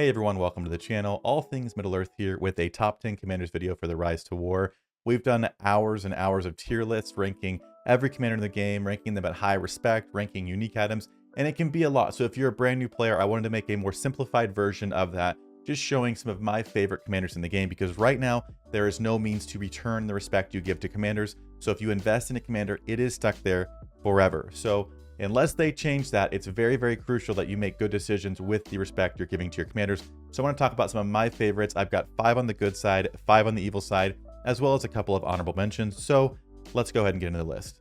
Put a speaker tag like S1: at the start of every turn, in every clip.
S1: Hey everyone, welcome to the channel. All things Middle-earth here with a top 10 commanders video for the Rise to War. We've done hours and hours of tier lists, ranking every commander in the game, ranking them at high respect, ranking unique items, and it can be a lot. So if you're a brand new player, I wanted to make a more simplified version of that, just showing some of my favorite commanders in the game, because right now there is no means to return the respect you give to commanders. So if you invest in a commander, it is stuck there forever. So unless they change that, it's very, very crucial that you make good decisions with the respect you're giving to your commanders. So I want to talk about some of my favorites. I've got 5 on the good side, 5 on the evil side, as well as a couple of honorable mentions. So let's go ahead and get into the list.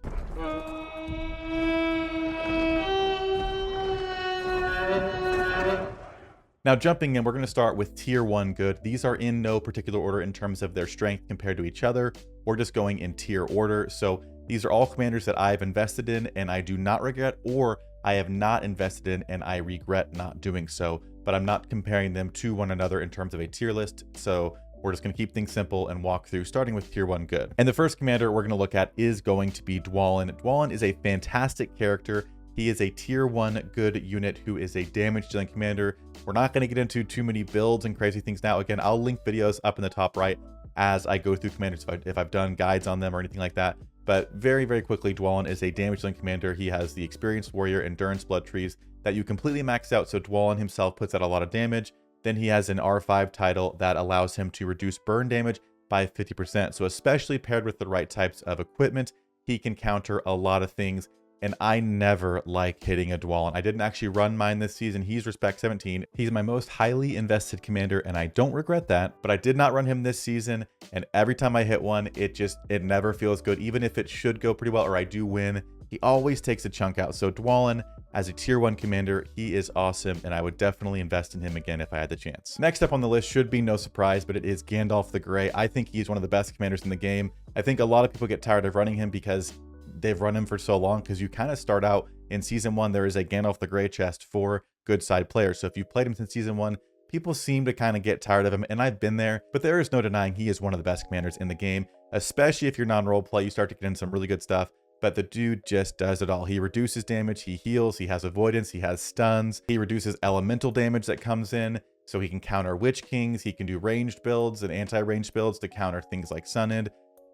S1: Now jumping in, we're going to start with tier 1 good. These are in no particular order in terms of their strength compared to each other. We're just going in tier order. So these are all commanders that I've invested in and I do not regret, or I have not invested in and I regret not doing so. But I'm not comparing them to one another in terms of a tier list. So we're just going to keep things simple and walk through, starting with tier 1 good. And the first commander we're going to look at is going to be Dwalin. Dwalin is a fantastic character. He is a tier 1 good unit who is a damage dealing commander. We're not going to get into too many builds and crazy things now. Again, I'll link videos up in the top right as I go through commanders if I've done guides on them or anything like that. But very, very quickly, Dwalin is a damage dealing commander. He has the experienced warrior endurance blood trees that you completely max out. So Dwalin himself puts out a lot of damage. Then he has an R5 title that allows him to reduce burn damage by 50%. So especially paired with the right types of equipment, he can counter a lot of things. And I never like hitting a Dwalin. I didn't actually run mine this season. He's respect 17. He's my most highly invested commander, and I don't regret that, but I did not run him this season. And every time I hit one, it never feels good. Even if it should go pretty well or I do win, he always takes a chunk out. So Dwalin, as a tier 1 commander, he is awesome, and I would definitely invest in him again if I had the chance. Next up on the list should be no surprise, but it is Gandalf the Grey. I think he's one of the best commanders in the game. I think a lot of people get tired of running him because they've run him for so long, because you kind of start out in season 1, there is a Gandalf the Grey chest for good side players. So if you've played him since season 1, people seem to kind of get tired of him, and I've been there, but there is no denying he is one of the best commanders in the game, especially if you're non-role play. You start to get in some really good stuff, but the dude just does it all. He reduces damage, he heals, he has avoidance, he has stuns, he reduces elemental damage that comes in, so he can counter Witch Kings, he can do ranged builds and anti-ranged builds to counter things like Sunid.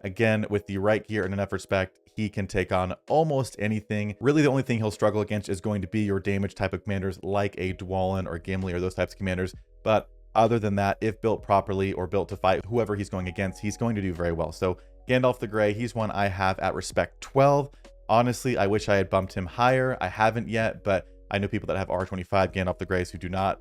S1: Again, with the right gear and enough respect, he can take on almost anything. Really, the only thing he'll struggle against is going to be your damage type of commanders like a Dwalin or Gimli or those types of commanders. But other than that, if built properly or built to fight whoever he's going against, he's going to do very well. So Gandalf the Grey, he's one I have at respect 12. Honestly, I wish I had bumped him higher. I haven't yet, but I know people that have R25 Gandalf the Greys who do not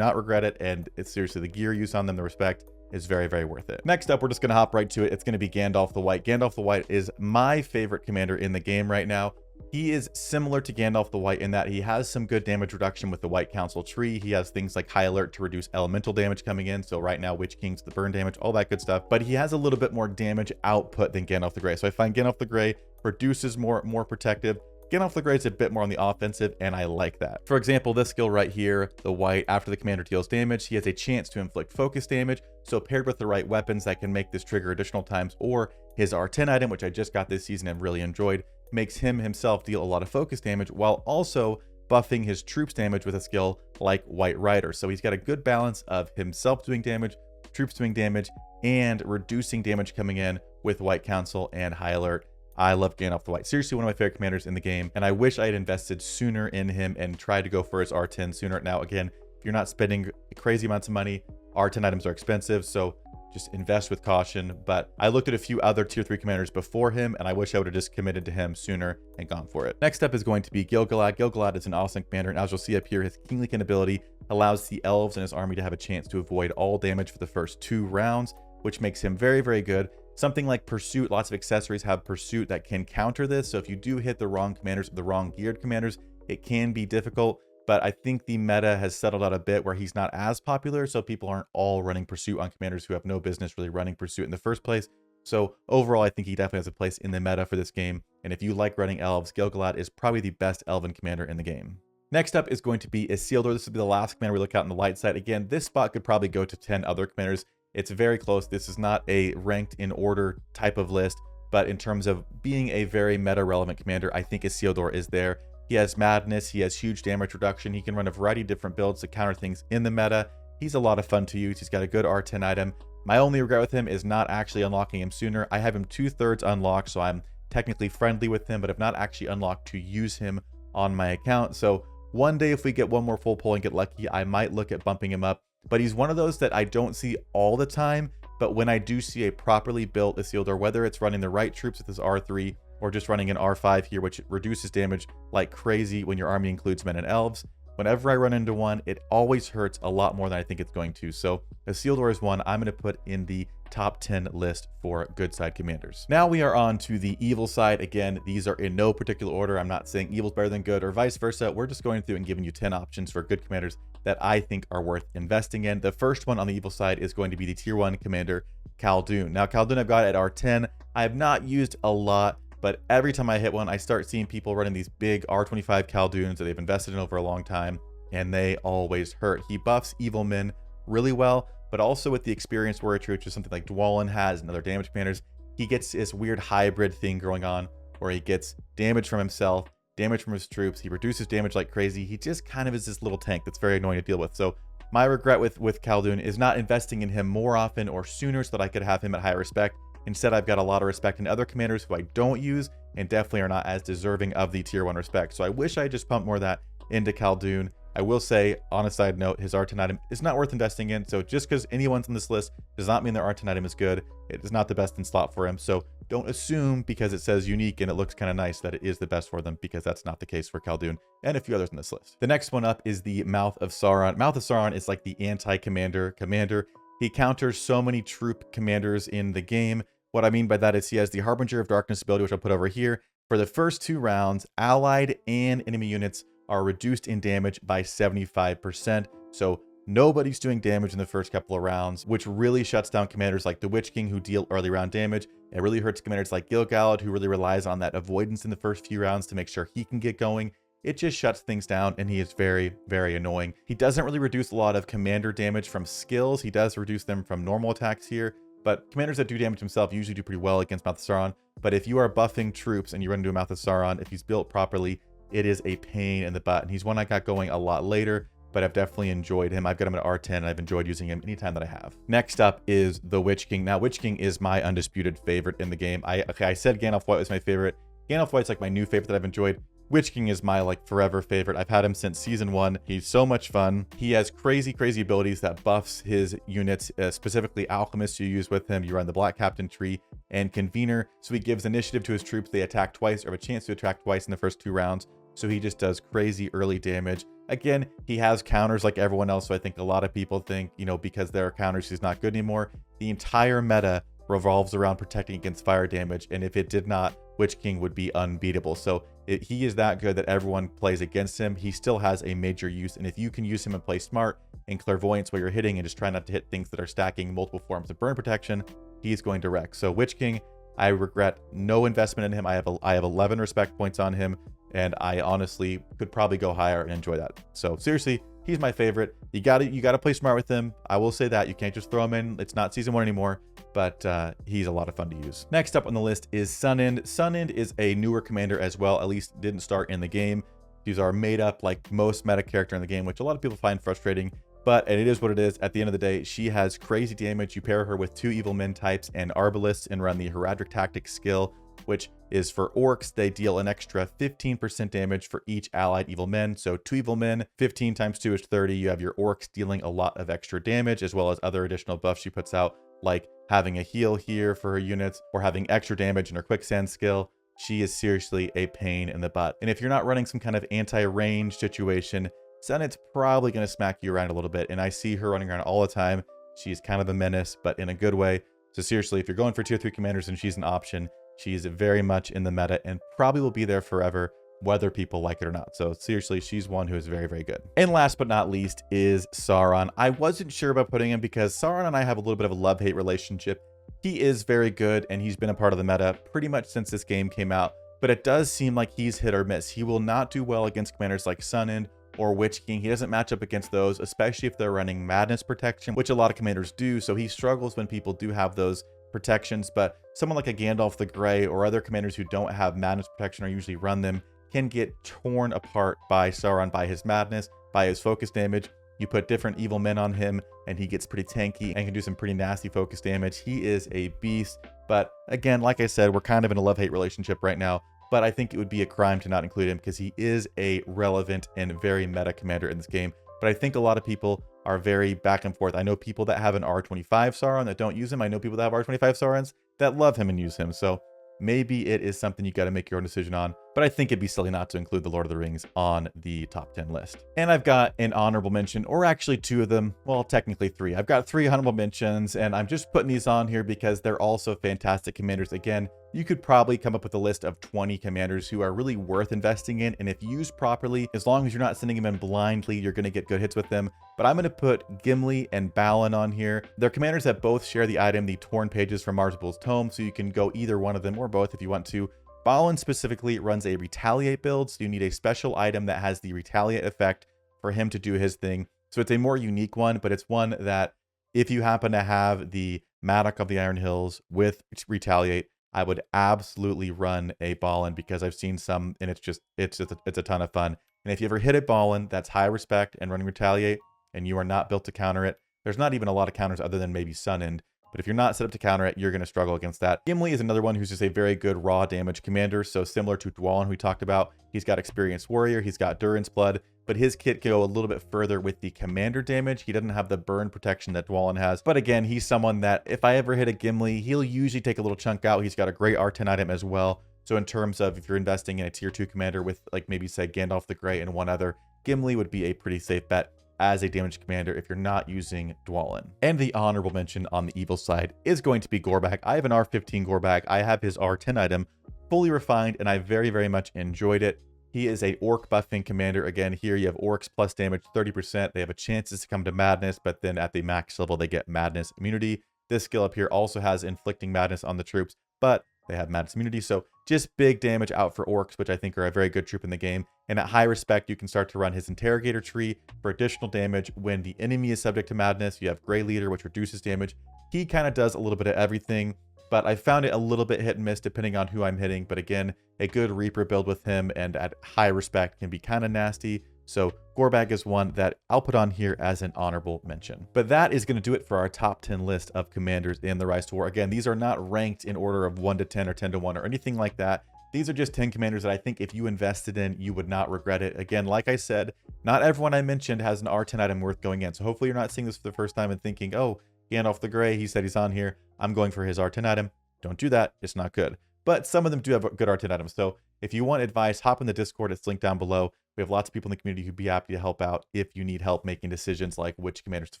S1: regret it. And it's seriously the gear use on them, the respect, is very, very worth it. Next up, we're just going to hop right to it. It's going to be Gandalf the White. Gandalf the White is my favorite commander in the game right now. He is similar to Gandalf the White in that he has some good damage reduction with the White Council tree. He has things like High Alert to reduce elemental damage coming in. So right now, Witch Kings, the burn damage, all that good stuff. But he has a little bit more damage output than Gandalf the Grey. So I find Gandalf the Grey produces more protective. Gandalf the Grey is a bit more on the offensive, and I like that. For example, this skill right here, the white, after the commander deals damage, he has a chance to inflict focus damage. So paired with the right weapons that can make this trigger additional times, or his R10 item, which I just got this season and really enjoyed, makes him himself deal a lot of focus damage while also buffing his troops damage with a skill like White Rider. So he's got a good balance of himself doing damage, troops doing damage, and reducing damage coming in with White Council and High Alert. I love Gandalf the White. Seriously, one of my favorite commanders in the game, and I wish I had invested sooner in him and tried to go for his R10 sooner. Now, again, if you're not spending crazy amounts of money, R10 items are expensive, so just invest with caution. But I looked at a few other tier 3 commanders before him, and I wish I would have just committed to him sooner and gone for it. Next up is going to be Gil-galad. Gil-galad is an awesome commander, and as you'll see up here, his Kingly Kin ability allows the elves in his army to have a chance to avoid all damage for the first 2 rounds, which makes him very, very good. Something like Pursuit, lots of accessories have Pursuit that can counter this. So if you do hit the wrong commanders, the wrong geared commanders, it can be difficult. But I think the meta has settled out a bit where he's not as popular. So people aren't all running Pursuit on commanders who have no business really running Pursuit in the first place. So overall, I think he definitely has a place in the meta for this game. And if you like running elves, Gil-galad is probably the best elven commander in the game. Next up is going to be Isildur. This will be the last commander we look at on the light side. Again, this spot could probably go to 10 other commanders. It's very close. This is not a ranked in order type of list, but in terms of being a very meta relevant commander, I think Isildur is there. He has madness, he has huge damage reduction, he can run a variety of different builds to counter things in the meta, He's a lot of fun to use. He's got a good R10 item. My only regret with him is not actually unlocking him sooner. I have him 2/3 unlocked, so I'm technically friendly with him, but have not actually unlocked to use him on my account. So one day, if we get one more full pull and get lucky, I might look at bumping him up. But he's one of those that I don't see all the time. But when I do see a properly built Isildur, whether it's running the right troops with his R3 or just running an R5 here, which reduces damage like crazy when your army includes men and elves, whenever I run into one, it always hurts a lot more than I think it's going to. So Isildur is one I'm going to put in the top 10 list for good side commanders. Now we are on to the evil side. Again, these are in no particular order. I'm not saying evil's better than good or vice versa. We're just going through and giving you 10 options for good commanders that I think are worth investing in. The first one on the evil side is going to be the tier 1 commander, Khaldun. Now Khaldun I've got at R10. I have not used a lot, but every time I hit one, I start seeing people running these big R25 Khalduns that they've invested in over a long time, and they always hurt. He buffs evil men really well, but also with the experienced warrior tree, which is something like Dwalin has and other damage commanders, he gets this weird hybrid thing going on where he gets damage from himself, damage from his troops. He reduces damage like crazy. He just kind of is this little tank that's very annoying to deal with. So my regret with Khaldun is not investing in him more often or sooner so that I could have him at higher respect. Instead, I've got a lot of respect in other commanders who I don't use and definitely are not as deserving of the tier 1 respect. So I wish I had just pumped more of that into Khaldun. I will say, on a side note, his R10 item is not worth investing in. So just because anyone's on this list does not mean their R10 item is good. It is not the best in slot for him. So don't assume because it says unique and it looks kind of nice that it is the best for them, because that's not the case for Khaldun and a few others on this list. The next one up is the Mouth of Sauron. Mouth of Sauron is like the anti-commander commander. He counters so many troop commanders in the game. What I mean by that is he has the Harbinger of Darkness ability, which I'll put over here. For the first 2 rounds, allied and enemy units are reduced in damage by 75%. So nobody's doing damage in the first couple of rounds, which really shuts down commanders like the Witch King who deal early round damage. It really hurts commanders like Gil-galad, who really relies on that avoidance in the first few rounds to make sure he can get going. It just shuts things down, and he is very, very annoying. He doesn't really reduce a lot of commander damage from skills. He does reduce them from normal attacks here, but commanders that do damage himself usually do pretty well against Mouth of Sauron. But if you are buffing troops and you run into a Mouth of Sauron, if he's built properly, it is a pain in the butt. And he's one I got going a lot later, but I've definitely enjoyed him. I've got him at R10, and I've enjoyed using him anytime that I have. Next up is the Witch King. Now, Witch King is my undisputed favorite in the game. I said Gandalf White was my favorite. Gandalf White's like my new favorite that I've enjoyed. Witch King is my like forever favorite. I've had him since season 1. He's so much fun. He has crazy abilities that buffs his units, specifically alchemists you use with him. You run the Black Captain tree and Convener. So he gives initiative to his troops. They attack twice or have a chance to attack twice in the first 2 rounds. So he just does crazy early damage. Again, he has counters like everyone else. So I think a lot of people think, you know, because there are counters, he's not good anymore. The entire meta revolves around protecting against fire damage. And if it did not, Witch King would be unbeatable. So he is that good that everyone plays against him. He still has a major use. And if you can use him and play smart and clairvoyance while you're hitting and just try not to hit things that are stacking multiple forms of burn protection, he's going to wreck. So Witch King, I regret no investment in him. I have 11 respect points on him, and I honestly could probably go higher and enjoy that. So seriously, he's my favorite. You gotta play smart with him. I will say that. You can't just throw him in. It's not season 1 anymore, but he's a lot of fun to use. Next up on the list is Sunend. Sunend is a newer commander as well, at least didn't start in the game. These are made up like most meta character in the game, which a lot of people find frustrating, but it is what it is. At the end of the day, she has crazy damage. You pair her with 2 evil men types and arbalists and run the Heraldric Tactics skill, which is for orcs. They deal an extra 15% damage for each allied evil men. So 2 evil men, 15 times 2 is 30. You have your orcs dealing a lot of extra damage, as well as other additional buffs she puts out, like having a heal here for her units or having extra damage in her quicksand skill. She is seriously a pain in the butt. And if you're not running some kind of anti-range situation, Sunend's probably going to smack you around a little bit. And I see her running around all the time. She's kind of a menace, but in a good way. So seriously, if you're going for tier 3 commanders and she's an option, she's very much in the meta and probably will be there forever, whether people like it or not. So seriously, she's one who is very, very good. And last but not least is Sauron. I wasn't sure about putting him because Sauron and I have a little bit of a love-hate relationship. He is very good and he's been a part of the meta pretty much since this game came out, but it does seem like he's hit or miss. He will not do well against commanders like Sunend or Witch King. He doesn't match up against those, especially if they're running Madness Protection, which a lot of commanders do. So he struggles when people do have those protections, but someone like a Gandalf the Grey or other commanders who don't have Madness Protection or usually run them can get torn apart by Sauron, by his madness, by his focus damage, You put different evil men on him, and he gets pretty tanky and can do some pretty nasty focus damage. He is a beast. But again, like I said, we're kind of in a love-hate relationship right now. But I think it would be a crime to not include him because he is a relevant and very meta commander in this game. But I think a lot of people are very back and forth. I know people that have an R25 Sauron that don't use him. I know people that have R25 Saurons that love him and use him. So maybe it is something you got to make your own decision on, but I think it'd be silly not to include the Lord of the Rings on the top 10 list. And I've got an honorable mention, or actually two of them. Well, technically three. I've got three honorable mentions, and I'm just putting these on here because they're also fantastic commanders. Again, you could probably come up with a list of 20 commanders who are really worth investing in, and if used properly, as long as you're not sending them in blindly, you're going to get good hits with them. But I'm going to put Gimli and Balin on here. They're commanders that both share the item, the Torn Pages from Marzabul's Tome, so you can go either one of them or both if you want to. Balin specifically runs a Retaliate build, so you need a special item that has the Retaliate effect for him to do his thing. So it's a more unique one, but it's one that if you happen to have the Madoc of the Iron Hills with Retaliate, I would absolutely run a Balin because I've seen some, and it's a ton of fun. And if you ever hit a Balin that's high respect and running Retaliate, and you are not built to counter it, there's not even a lot of counters other than maybe Sun End. But if you're not set up to counter it, you're going to struggle against that. Gimli is another one who's just a very good raw damage commander. So similar to Dwalin, who we talked about, he's got Experienced Warrior, he's got Durin's Blood, but his kit can go a little bit further with the commander damage. He doesn't have the burn protection that Dwalin has. But again, he's someone that if I ever hit a Gimli, he'll usually take a little chunk out. He's got a great R10 item as well. So in terms of if you're investing in a tier 2 commander with like maybe say Gandalf the Grey and one other, Gimli would be a pretty safe bet as a damage commander if you're not using Dwalin. And the honorable mention on the evil side is going to be Gorbag. I have an R15 Gorbag. I have his R10 item fully refined, and I very, very much enjoyed it. He is a orc buffing commander. Again, here you have orcs plus damage 30%. They have a chance to succumb to madness, but then at the max level, they get madness immunity. This skill up here also has inflicting madness on the troops, but they have madness immunity. So just big damage out for orcs, which I think are a very good troop in the game. And at high respect, you can start to run his interrogator tree for additional damage when the enemy is subject to madness. You have Grey Leader, which reduces damage. He kind of does a little bit of everything, but I found it a little bit hit and miss depending on who I'm hitting. But again, a good Reaper build with him and at high respect can be kind of nasty. So Gorbag is one that I'll put on here as an honorable mention. But that is going to do it for our top 10 list of commanders in the Rise to War. Again, these are not ranked in order of 1 to 10 or 10 to 1 or anything like that. These are just 10 commanders that I think if you invested in, you would not regret it. Again, like I said, not everyone I mentioned has an R10 item worth going in. So hopefully you're not seeing this for the first time and thinking, oh, Gandalf the Grey, he said he's on here, I'm going for his R10 item. Don't do that. It's not good. But some of them do have good R10 items. So if you want advice, hop in the Discord. It's linked down below. We have lots of people in the community who'd be happy to help out if you need help making decisions like which commanders to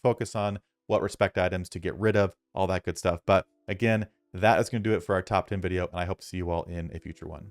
S1: focus on, what respect items to get rid of, all that good stuff. But again, that is going to do it for our top 10 video, and I hope to see you all in a future one.